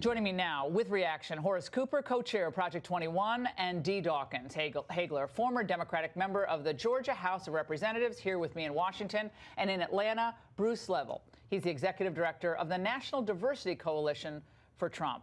Joining me now with reaction, Horace Cooper, co-chair of Project 21, and Dee Dawkins Hagler, former Democratic member of the Georgia House of Representatives, here with me in Washington. And in Atlanta, Bruce Level. He's the executive director of the National Diversity Coalition for Trump.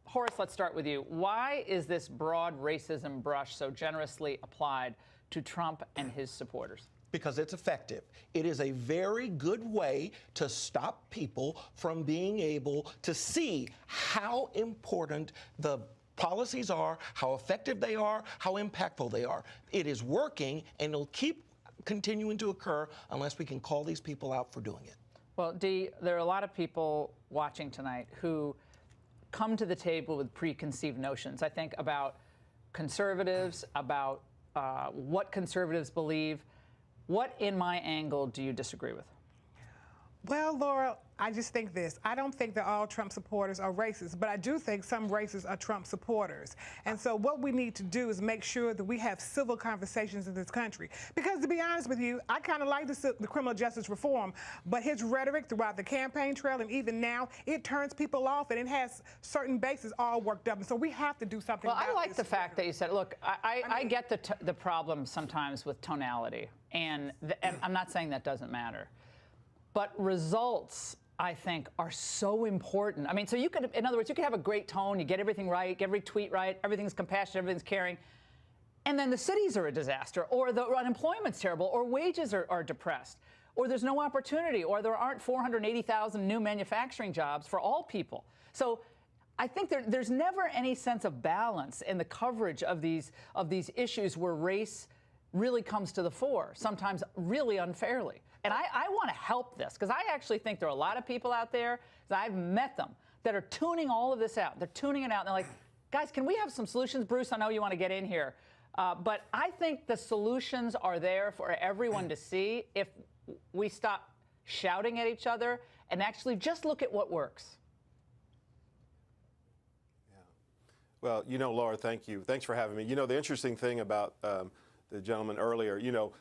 Horace, let's start with you. Why is this broad racism brush so generously applied to Trump and his supporters? Because it's effective. It is a very good way to stop people from being able to see how important the policies are, how effective they are, how impactful they are. It is working, and it'll keep continuing to occur unless we can call these people out for doing it. Well, Dee, there are a lot of people watching tonight who come to the table with preconceived notions, I think, about conservatives, about what conservatives believe. What, in my angle, do you disagree with? Well, Laura, I just think this. I don't think that all Trump supporters are racist, but I do think some racists are Trump supporters. And so what we need to do is make sure that we have civil conversations in this country. Because to be honest with you, I kind of like the criminal justice reform, but his rhetoric throughout the campaign trail and even now, it turns people off and it has certain bases all worked up. And so we have to do something about this. Well, I like the fact that you said, look, I get the problem sometimes with tonality, and I'm not saying that doesn't matter. But results, I think, are so important. I mean, so you could, in other words, you could have a great tone, you get everything right, get every tweet right, everything's compassionate, everything's caring, and then the cities are a disaster, or the unemployment's terrible, or wages are depressed, or there's no opportunity, or there aren't 480,000 new manufacturing jobs for all people. So I think there's never any sense of balance in the coverage of these issues where race really comes to the fore, sometimes really unfairly. And I want to help this, because I actually think there are a lot of people out there, I've met them, that are tuning all of this out. They're tuning it out, and they're like, guys, can we have some solutions? Bruce, I know you want to get in here. But I think the solutions are there for everyone to see if we stop shouting at each other and actually just look at what works. Yeah. Well, you know, Laura, thank you. Thanks for having me. You know, the interesting thing about the gentleman earlier, you know,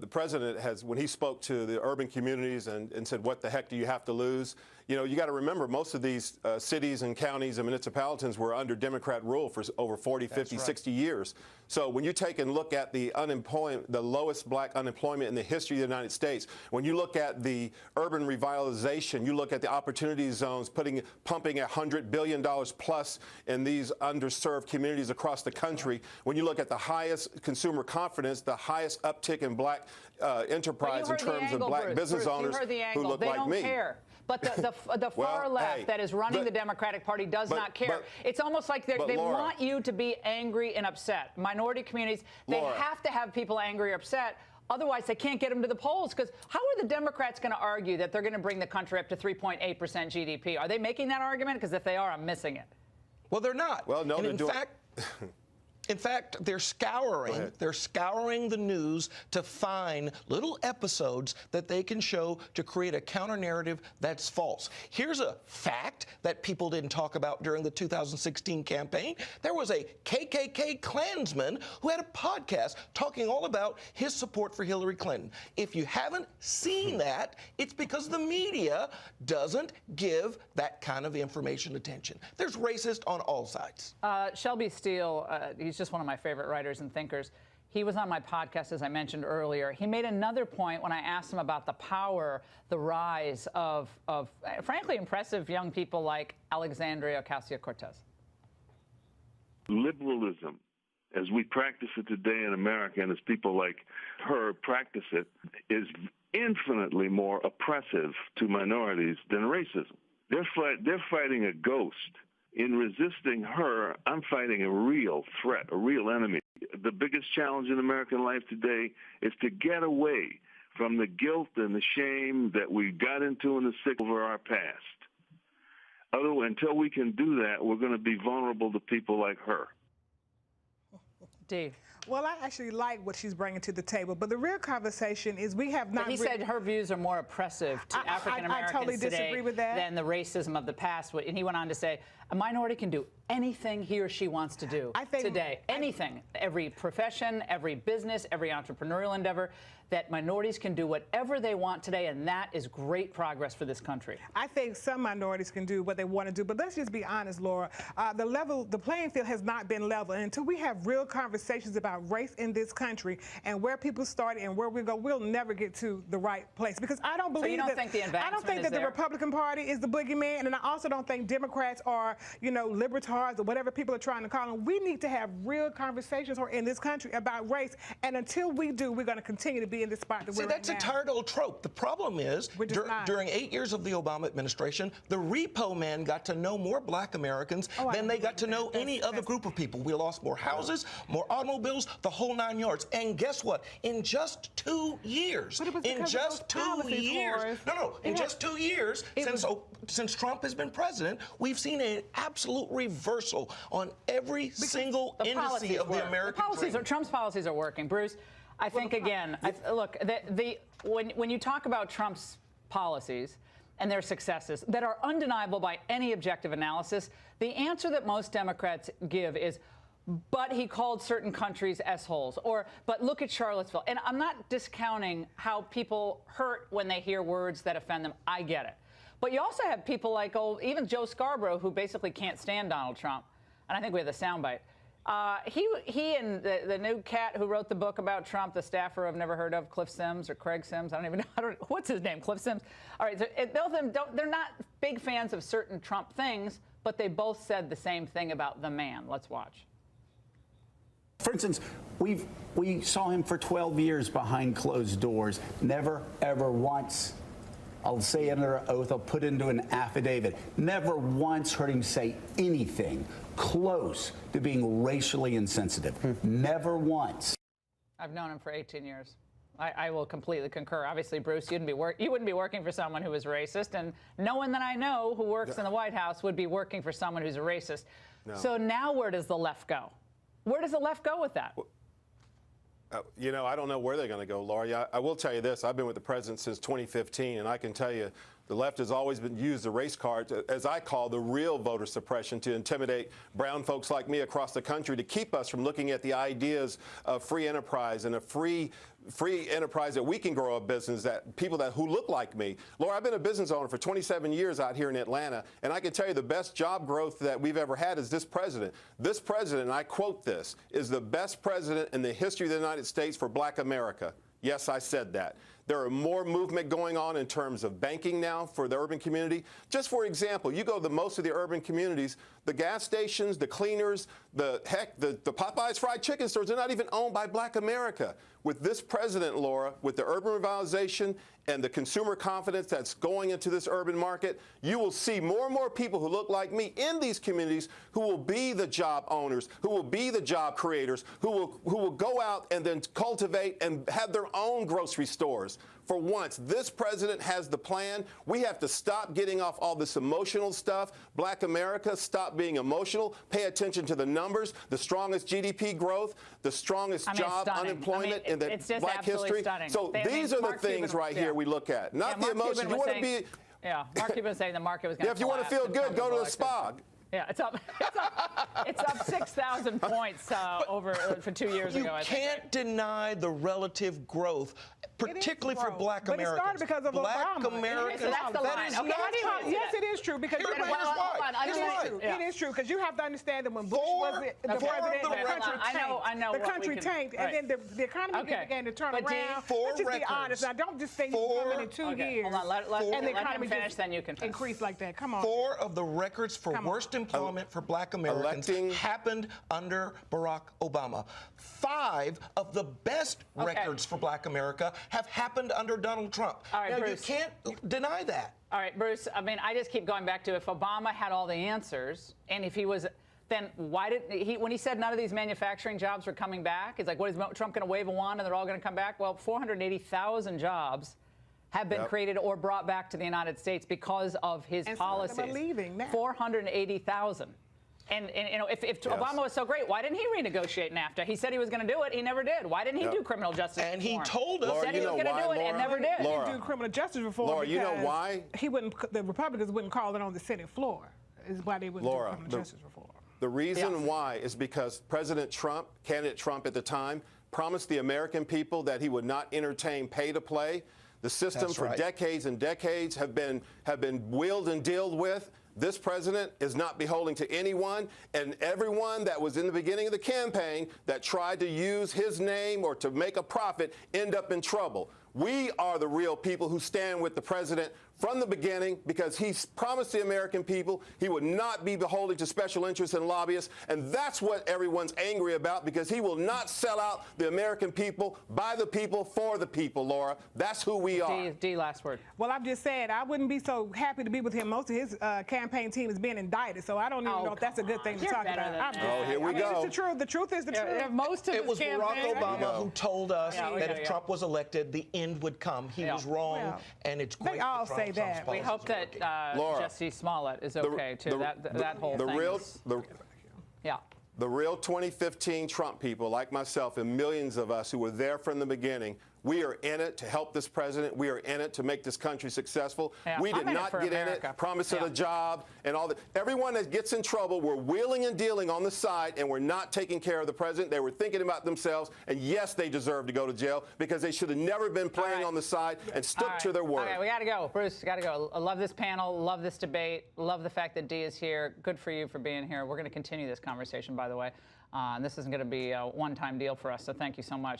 the president has, when he spoke to the urban communities and said, what the heck do you have to lose? You know, you got to remember, most of these cities and counties and municipalities were under Democrat rule for over 40, 50, 60 years. So when you take and look at the unemployment, the lowest black unemployment in the history of the United States, when you look at the urban revitalization, you look at the opportunity zones, pumping $100 billion plus in these underserved communities across the country, when you look at the highest consumer confidence, the highest uptick in black enterprise in terms of black business owners who look like me. They don't care. But the far left that is running the Democratic Party does not care. It's almost like they want you to be angry and upset. Minority communities, they have to have people angry or upset. Otherwise, they can't get them to the polls, because how are the Democrats going to argue that they're going to bring the country up to 3.8% GDP? Are they making that argument? Because if they are, I'm missing it. Well, they're not. Well, no, In fact, they're scouring the news to find little episodes that they can show to create a counter-narrative that's false. Here's a fact that people didn't talk about during the 2016 campaign. There was a KKK Klansman who had a podcast talking all about his support for Hillary Clinton. If you haven't seen that, it's because the media doesn't give that kind of information attention. There's racist on all sides. Shelby Steele, he's just one of my favorite writers and thinkers. He was on my podcast, as I mentioned earlier. He made another point when I asked him about the power, the rise of frankly impressive young people like Alexandria Ocasio-Cortez. Liberalism, as we practice it today in America, and as people like her practice it, is infinitely more oppressive to minorities than racism. They're fighting a ghost. In resisting her, I'm fighting a real threat, a real enemy. The biggest challenge in American life today is to get away from the guilt and the shame that we got into in the sick over our past. Until we can do that, we're going to be vulnerable to people like her. Dave. Well, I actually like what she's bringing to the table, but the real conversation is we have not. But he said her views are more oppressive to African Americans I totally disagree with that. Than the racism of the past. And he went on to say a minority can do anything he or she wants to do today. Anything, every profession, every business, every entrepreneurial endeavor. that minorities can do whatever they want today, and that is great progress for this country. I think some minorities can do what they want to do, but let's just be honest, Laura. The playing field has not been level. And until we have real conversations about race in this country and where people started and where we go, we'll never get to the right place. Because I don't believe I don't think that the Republican Party is the boogeyman, and I also don't think Democrats are, libertarians or whatever people are trying to call them. We need to have real conversations in this country about race, and until we do, we're going to continue to be in this spot that we're in now. That's a tired old trope. The problem is, during 8 years of the Obama administration, the repo man got to know more black Americans than they got to know any other group of people. We lost more houses, more automobiles, the whole 9 yards. And guess what? In just 2 years, in just 2 years, just 2 years since Trump has been president, we've seen an absolute reversal on every single indice of the American dream. Trump's policies are working. Bruce, I think, again, look, when you talk about Trump's policies and their successes that are undeniable by any objective analysis, the answer that most Democrats give is, but he called certain countries S-holes, or, but look at Charlottesville. And I'm not discounting how people hurt when they hear words that offend them. I get it. But you also have people like, even Joe Scarborough, who basically can't stand Donald Trump. And I think we have the soundbite. He and the new cat who wrote the book about Trump, the staffer I've never heard of, Cliff Sims or Craig Sims, I don't even know, what's his name, Cliff Sims? All right, so both of them, they're not big fans of certain Trump things, but they both said the same thing about the man. Let's watch. For instance, we saw him for 12 years behind closed doors, never, ever once. I'll say it under oath, I'll put into an affidavit. Never once heard him say anything close to being racially insensitive. Never once. I've known him for 18 years. I will completely concur. Obviously, Bruce, you wouldn't be working for someone who was racist, and no one that I know who works in the White House would be working for someone who's a racist. No. So now where does the left go? Where does the left go with that? I don't know where they're going to go, Laura. I will tell you this. I've been with the president since 2015, and I can tell you the left has always been used the race card, as I call the real voter suppression, to intimidate brown folks like me across the country, to keep us from looking at the ideas of free enterprise and a free enterprise that we can grow a business, that people who look like me. Laura, I've been a business owner for 27 years out here in Atlanta, and I can tell you the best job growth that we've ever had is this president. This president, and I quote this, is the best president in the history of the United States for black America. Yes, I said that. There are more movement going on in terms of banking now for the urban community. Just for example, you go to most of the urban communities, the gas stations, the cleaners, the Popeyes fried chicken stores, they're not even owned by black America. With this president, Laura, with the urban revitalization and the consumer confidence that's going into this urban market, you will see more and more people who look like me in these communities who will be the job owners, who will be the job creators, who will go out and then cultivate and have their own grocery stores. For once, this president has the plan. We have to stop getting off all this emotional stuff. Black America, stop being emotional. Pay attention to the numbers, the strongest GDP growth, the strongest job unemployment in the black history. Stunning. So these are the things right here we look at, not the emotions. You want to be. Yeah, Mark Cuban was saying the market was going to if you want to feel good, go to the spa. Yeah, it's up 6,000 points for 2 years ago. You can't deny the relative growth, particularly for black Americans. But it started because of Black Obama. Americans. So that's the line. Okay, Yes, it is true. Because it is true. Because you have to understand that when Bush was the president, the country tanked, and then the economy began to turn around. Let's just be honest. I don't just think you come in 2 years. Hold on, let him finish, then you can finish. Increase like that. Come on. 4 of the records for worst employment for black Americans happened under Barack Obama. 5 of the best records for black America have happened under Donald Trump. All right, now, Bruce, you can't deny that. All right, Bruce, I mean, I just keep going back to if Obama had all the answers, and if he was, then why did he, when he said none of these manufacturing jobs were coming back, it's like, what is Trump going to wave a wand and they're all going to come back? Well, 480,000 jobs have been created or brought back to the United States because of his policies. Some of them are leaving now. 480,000. And if Obama was so great, why didn't he renegotiate NAFTA? He said he was going to do it. He never did. Why didn't he do criminal justice reform? And he told us. He said he was going to do it and never did. He didn't do criminal justice reform Laura, you know why? The Republicans wouldn't call it on the Senate floor. Is why they wouldn't do criminal justice reform. The reason why is because President Trump, candidate Trump at the time, promised the American people that he would not entertain pay to play. The system That's for right. decades and decades have been wheeled and dealed with. This president is not beholden to anyone, and everyone that was in the beginning of the campaign that tried to use his name or to make a profit end up in trouble. We are the real people who stand with the president from the beginning because he promised the American people he would not be beholden to special interests and lobbyists, and that's what everyone's angry about because he will not sell out the American people, by the people, for the people, Laura. That's who we are. D, last word. Well, I'm just saying, I wouldn't be so happy to be with him. Most of his campaign team is being indicted, so I don't even know if that's a good thing to You're talk better about. than I'm that. just Oh, here saying. we I mean, go. It's the truth. The truth is the truth. Most of It his was Barack campaign- Obama who told us Yeah, we that gotta if go. Trump was elected, the end would come. He Yeah. was wrong, Well, and it's they great. all that say Trump's that. We policies hope are that working. Laura, Jesse Smollett is okay too. That whole the thing. real, is- the, yeah. The real 2015 Trump people, like myself and millions of us who were there from the beginning, we are in it to help this president. We are in it to make this country successful. Yeah, We I'm did in it not for get America. in it, promise of Yeah. a job and all that. Everyone that gets in trouble, we're wheeling and dealing on the side, and we're not taking care of the president. They were thinking about themselves, and yes, they deserve to go to jail because they should have never been playing right. on the side and All stuck right. to their word. Okay, we got to go. Bruce, got to go. I love this panel. Love this debate. Love the fact that Dee is here. Good for you for being here. We're going to continue this conversation, by the way. And this isn't going to be a one-time deal for us, so thank you so much.